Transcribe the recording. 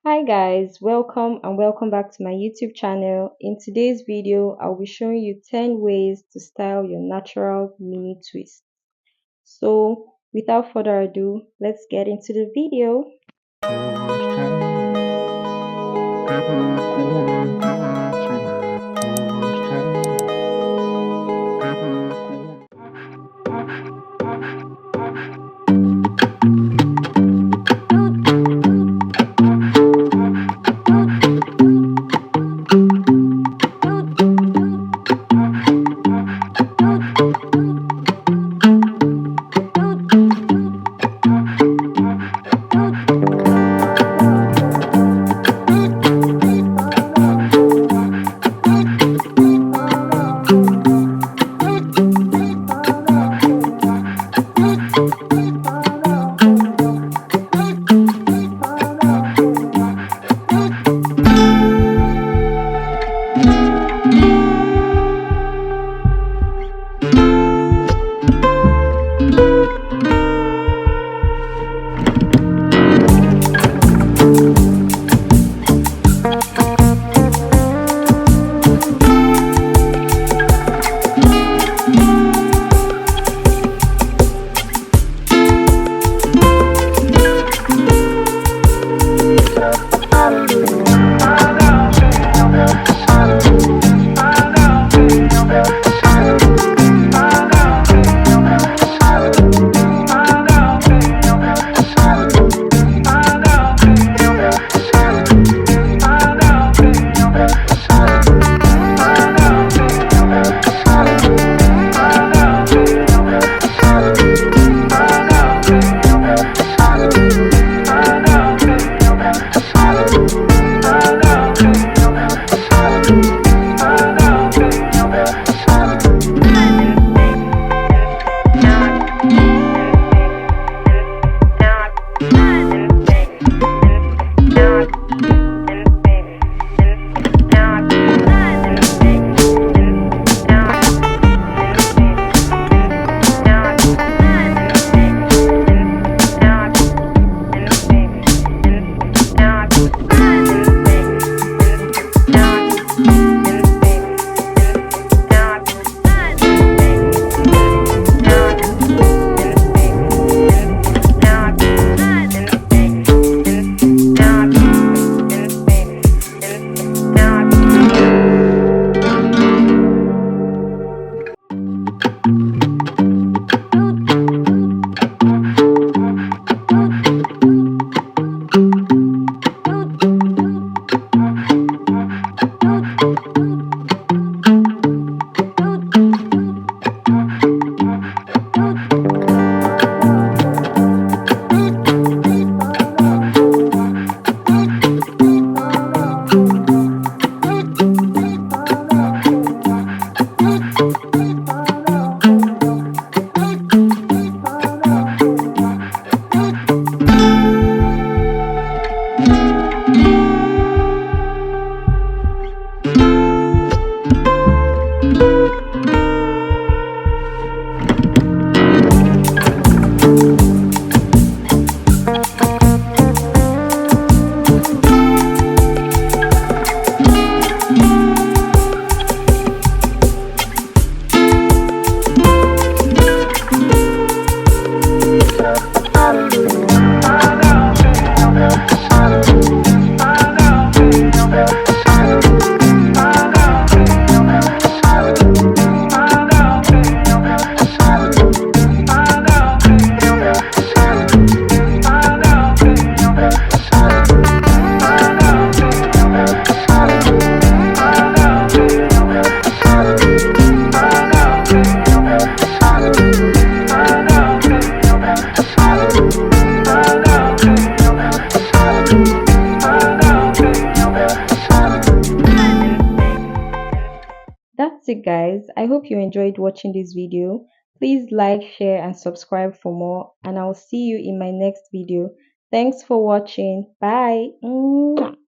Hi guys, welcome and welcome back to my YouTube channel. In today's video, I'll be showing you 10 ways to style your natural mini twist. So without further ado, let's get into the video. That's it guys. I hope you enjoyed watching this video. Please like, share and subscribe for more and I'll see you in my next video. Thanks for watching. Bye. Mwah.